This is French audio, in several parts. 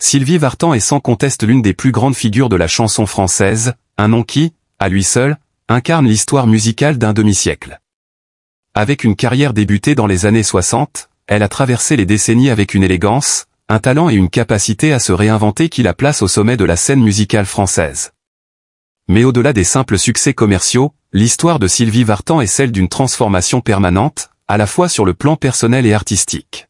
Sylvie Vartan est sans conteste l'une des plus grandes figures de la chanson française, un nom qui, à lui seul, incarne l'histoire musicale d'un demi-siècle. Avec une carrière débutée dans les années 60, elle a traversé les décennies avec une élégance, un talent et une capacité à se réinventer qui la place au sommet de la scène musicale française. Mais au-delà des simples succès commerciaux, l'histoire de Sylvie Vartan est celle d'une transformation permanente, à la fois sur le plan personnel et artistique.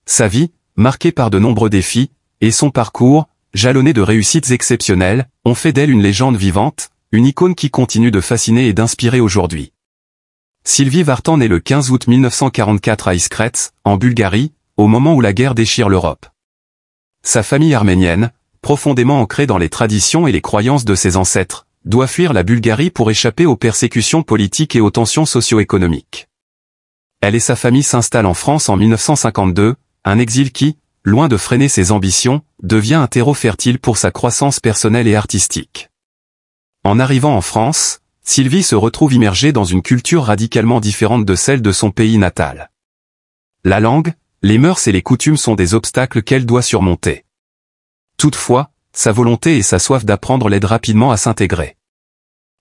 Sa vie, marquée par de nombreux défis, et son parcours, jalonné de réussites exceptionnelles, ont fait d'elle une légende vivante, une icône qui continue de fasciner et d'inspirer aujourd'hui. Sylvie Vartan naît le 15 août 1944 à Iskretz, en Bulgarie, au moment où la guerre déchire l'Europe. Sa famille arménienne, profondément ancrée dans les traditions et les croyances de ses ancêtres, doit fuir la Bulgarie pour échapper aux persécutions politiques et aux tensions socio-économiques. Elle et sa famille s'installent en France en 1952, un exil qui, loin de freiner ses ambitions, devient un terreau fertile pour sa croissance personnelle et artistique. En arrivant en France, Sylvie se retrouve immergée dans une culture radicalement différente de celle de son pays natal. La langue, les mœurs et les coutumes sont des obstacles qu'elle doit surmonter. Toutefois, sa volonté et sa soif d'apprendre l'aident rapidement à s'intégrer.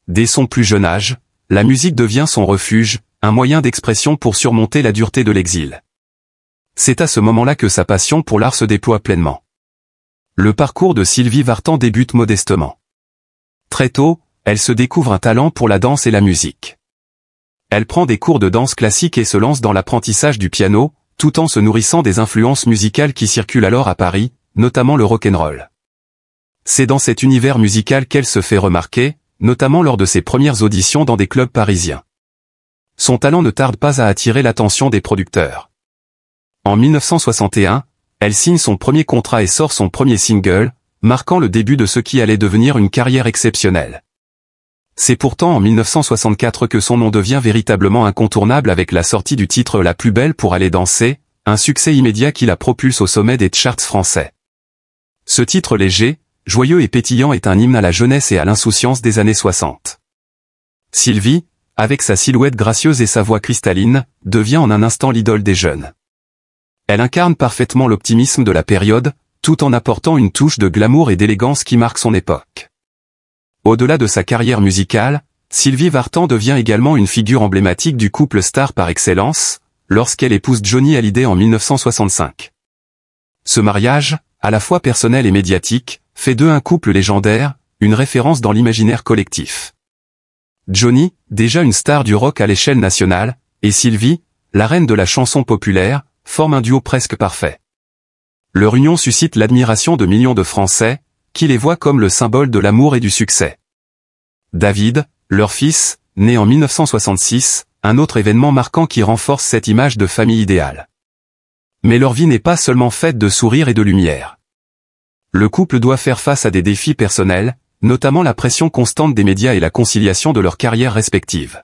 Dès son plus jeune âge, la musique devient son refuge, un moyen d'expression pour surmonter la dureté de l'exil. C'est à ce moment-là que sa passion pour l'art se déploie pleinement. Le parcours de Sylvie Vartan débute modestement. Très tôt, elle se découvre un talent pour la danse et la musique. Elle prend des cours de danse classique et se lance dans l'apprentissage du piano, tout en se nourrissant des influences musicales qui circulent alors à Paris, notamment le rock'n'roll. C'est dans cet univers musical qu'elle se fait remarquer, notamment lors de ses premières auditions dans des clubs parisiens. Son talent ne tarde pas à attirer l'attention des producteurs. En 1961, elle signe son premier contrat et sort son premier single, marquant le début de ce qui allait devenir une carrière exceptionnelle. C'est pourtant en 1964 que son nom devient véritablement incontournable avec la sortie du titre La plus belle pour aller danser, un succès immédiat qui la propulse au sommet des charts français. Ce titre léger, joyeux et pétillant est un hymne à la jeunesse et à l'insouciance des années 60. Sylvie, avec sa silhouette gracieuse et sa voix cristalline, devient en un instant l'idole des jeunes. Elle incarne parfaitement l'optimisme de la période, tout en apportant une touche de glamour et d'élégance qui marque son époque. Au-delà de sa carrière musicale, Sylvie Vartan devient également une figure emblématique du couple star par excellence, lorsqu'elle épouse Johnny Hallyday en 1965. Ce mariage, à la fois personnel et médiatique, fait d'eux un couple légendaire, une référence dans l'imaginaire collectif. Johnny, déjà une star du rock à l'échelle nationale, et Sylvie, la reine de la chanson populaire, forment un duo presque parfait. Leur union suscite l'admiration de millions de Français, qui les voient comme le symbole de l'amour et du succès. David, leur fils, né en 1966, un autre événement marquant qui renforce cette image de famille idéale. Mais leur vie n'est pas seulement faite de sourires et de lumière. Le couple doit faire face à des défis personnels, notamment la pression constante des médias et la conciliation de leurs carrières respectives.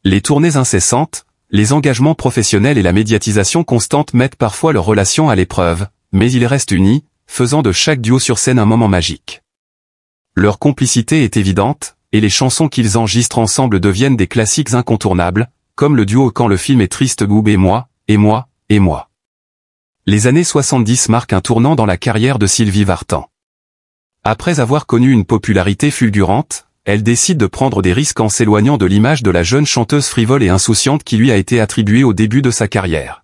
Les tournées incessantes, les engagements professionnels et la médiatisation constante mettent parfois leur relation à l'épreuve, mais ils restent unis, faisant de chaque duo sur scène un moment magique. Leur complicité est évidente, et les chansons qu'ils enregistrent ensemble deviennent des classiques incontournables, comme le duo Quand le film est triste Goub et moi, et moi, et moi. Les années 70 marquent un tournant dans la carrière de Sylvie Vartan. Après avoir connu une popularité fulgurante, elle décide de prendre des risques en s'éloignant de l'image de la jeune chanteuse frivole et insouciante qui lui a été attribuée au début de sa carrière.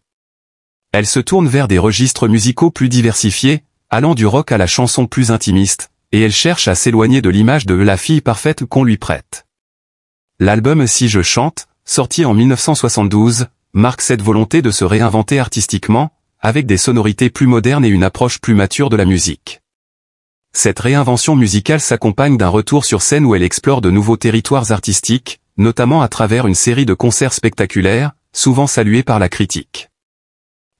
Elle se tourne vers des registres musicaux plus diversifiés, allant du rock à la chanson plus intimiste, et elle cherche à s'éloigner de l'image de la fille parfaite qu'on lui prête. L'album Si je chante, sorti en 1972, marque cette volonté de se réinventer artistiquement, avec des sonorités plus modernes et une approche plus mature de la musique. Cette réinvention musicale s'accompagne d'un retour sur scène où elle explore de nouveaux territoires artistiques, notamment à travers une série de concerts spectaculaires, souvent salués par la critique.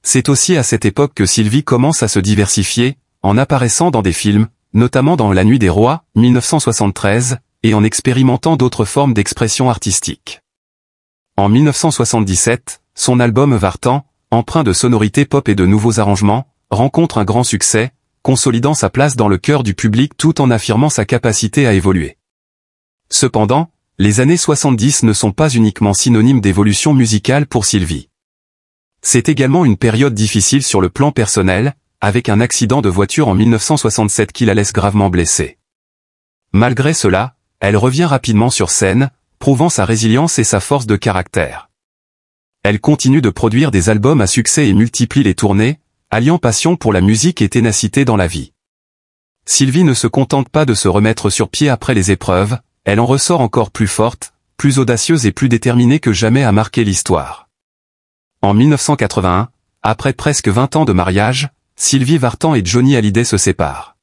C'est aussi à cette époque que Sylvie commence à se diversifier, en apparaissant dans des films, notamment dans La Nuit des Rois, 1973, et en expérimentant d'autres formes d'expression artistique. En 1977, son album Vartan, empreint de sonorités pop et de nouveaux arrangements, rencontre un grand succès, consolidant sa place dans le cœur du public tout en affirmant sa capacité à évoluer. Cependant, les années 70 ne sont pas uniquement synonymes d'évolution musicale pour Sylvie. C'est également une période difficile sur le plan personnel, avec un accident de voiture en 1967 qui la laisse gravement blessée. Malgré cela, elle revient rapidement sur scène, prouvant sa résilience et sa force de caractère. Elle continue de produire des albums à succès et multiplie les tournées, alliant passion pour la musique et ténacité dans la vie. Sylvie ne se contente pas de se remettre sur pied après les épreuves, elle en ressort encore plus forte, plus audacieuse et plus déterminée que jamais à marquer l'histoire. En 1981, après presque 20 ans de mariage, Sylvie Vartan et Johnny Hallyday se séparent.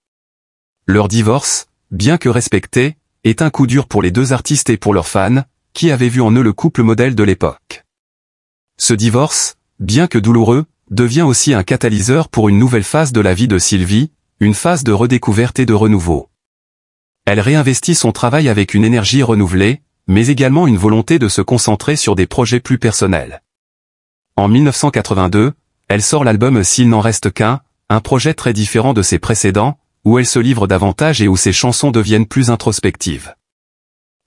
Leur divorce, bien que respecté, est un coup dur pour les deux artistes et pour leurs fans, qui avaient vu en eux le couple modèle de l'époque. Ce divorce, bien que douloureux, devient aussi un catalyseur pour une nouvelle phase de la vie de Sylvie, une phase de redécouverte et de renouveau. Elle réinvestit son travail avec une énergie renouvelée, mais également une volonté de se concentrer sur des projets plus personnels. En 1982, elle sort l'album S'il n'en reste qu'un, un projet très différent de ses précédents, où elle se livre davantage et où ses chansons deviennent plus introspectives.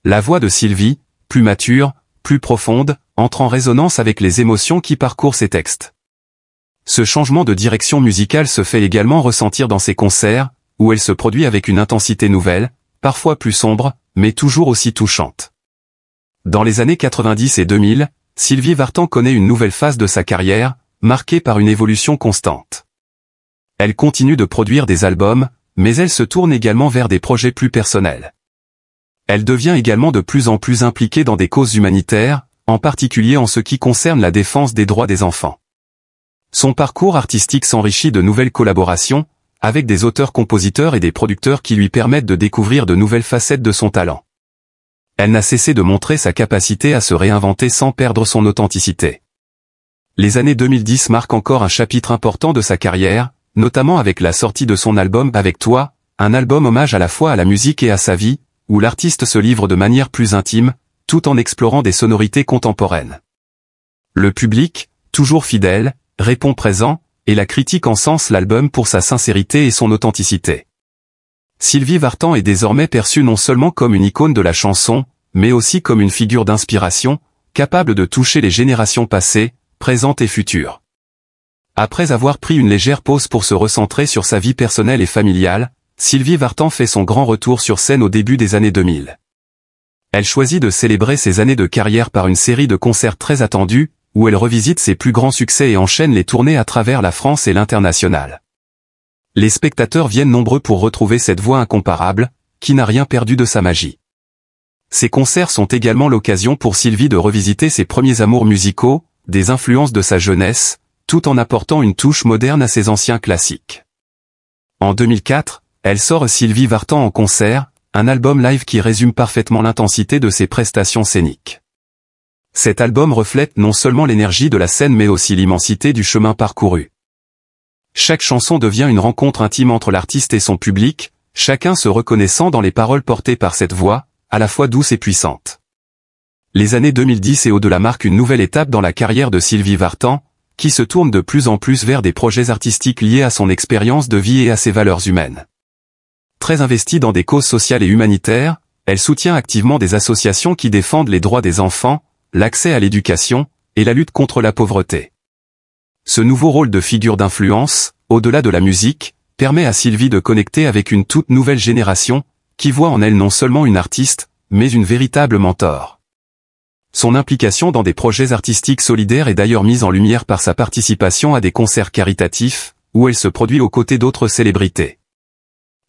La voix de Sylvie, plus mature, plus profonde, entre en résonance avec les émotions qui parcourent ses textes. Ce changement de direction musicale se fait également ressentir dans ses concerts, où elle se produit avec une intensité nouvelle, parfois plus sombre, mais toujours aussi touchante. Dans les années 90 et 2000, Sylvie Vartan connaît une nouvelle phase de sa carrière, marquée par une évolution constante. Elle continue de produire des albums, mais elle se tourne également vers des projets plus personnels. Elle devient également de plus en plus impliquée dans des causes humanitaires, en particulier en ce qui concerne la défense des droits des enfants. Son parcours artistique s'enrichit de nouvelles collaborations, avec des auteurs-compositeurs et des producteurs qui lui permettent de découvrir de nouvelles facettes de son talent. Elle n'a cessé de montrer sa capacité à se réinventer sans perdre son authenticité. Les années 2010 marquent encore un chapitre important de sa carrière, notamment avec la sortie de son album Avec toi, un album hommage à la fois à la musique et à sa vie, où l'artiste se livre de manière plus intime, tout en explorant des sonorités contemporaines. Le public, toujours fidèle, répond présent, et la critique encense l'album pour sa sincérité et son authenticité. Sylvie Vartan est désormais perçue non seulement comme une icône de la chanson, mais aussi comme une figure d'inspiration, capable de toucher les générations passées, présentes et futures. Après avoir pris une légère pause pour se recentrer sur sa vie personnelle et familiale, Sylvie Vartan fait son grand retour sur scène au début des années 2000. Elle choisit de célébrer ses années de carrière par une série de concerts très attendus, où elle revisite ses plus grands succès et enchaîne les tournées à travers la France et l'international. Les spectateurs viennent nombreux pour retrouver cette voix incomparable, qui n'a rien perdu de sa magie. Ces concerts sont également l'occasion pour Sylvie de revisiter ses premiers amours musicaux, des influences de sa jeunesse, tout en apportant une touche moderne à ses anciens classiques. En 2004, elle sort Sylvie Vartan en concert, un album live qui résume parfaitement l'intensité de ses prestations scéniques. Cet album reflète non seulement l'énergie de la scène mais aussi l'immensité du chemin parcouru. Chaque chanson devient une rencontre intime entre l'artiste et son public, chacun se reconnaissant dans les paroles portées par cette voix, à la fois douce et puissante. Les années 2010 et au-delà marquent une nouvelle étape dans la carrière de Sylvie Vartan, qui se tourne de plus en plus vers des projets artistiques liés à son expérience de vie et à ses valeurs humaines. Très investie dans des causes sociales et humanitaires, elle soutient activement des associations qui défendent les droits des enfants, l'accès à l'éducation, et la lutte contre la pauvreté. Ce nouveau rôle de figure d'influence, au-delà de la musique, permet à Sylvie de connecter avec une toute nouvelle génération, qui voit en elle non seulement une artiste, mais une véritable mentor. Son implication dans des projets artistiques solidaires est d'ailleurs mise en lumière par sa participation à des concerts caritatifs, où elle se produit aux côtés d'autres célébrités.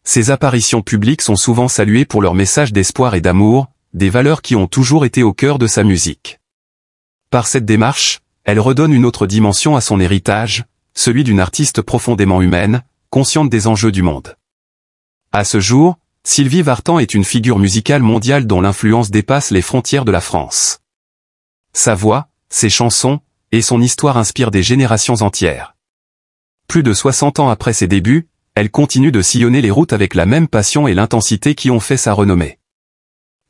Ses apparitions publiques sont souvent saluées pour leur message d'espoir et d'amour, des valeurs qui ont toujours été au cœur de sa musique. Par cette démarche, elle redonne une autre dimension à son héritage, celui d'une artiste profondément humaine, consciente des enjeux du monde. À ce jour, Sylvie Vartan est une figure musicale mondiale dont l'influence dépasse les frontières de la France. Sa voix, ses chansons, et son histoire inspirent des générations entières. Plus de 60 ans après ses débuts, elle continue de sillonner les routes avec la même passion et l'intensité qui ont fait sa renommée.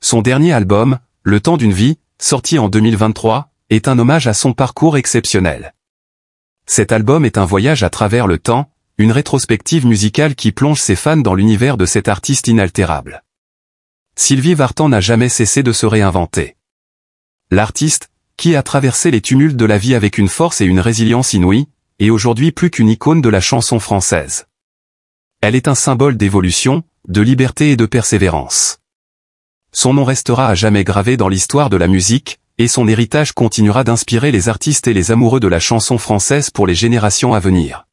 Son dernier album, Le temps d'une vie, sorti en 2023, est un hommage à son parcours exceptionnel. Cet album est un voyage à travers le temps, une rétrospective musicale qui plonge ses fans dans l'univers de cet artiste inaltérable. Sylvie Vartan n'a jamais cessé de se réinventer. L'artiste, qui a traversé les tumultes de la vie avec une force et une résilience inouïes, et aujourd'hui plus qu'une icône de la chanson française. Elle est un symbole d'évolution, de liberté et de persévérance. Son nom restera à jamais gravé dans l'histoire de la musique, et son héritage continuera d'inspirer les artistes et les amoureux de la chanson française pour les générations à venir.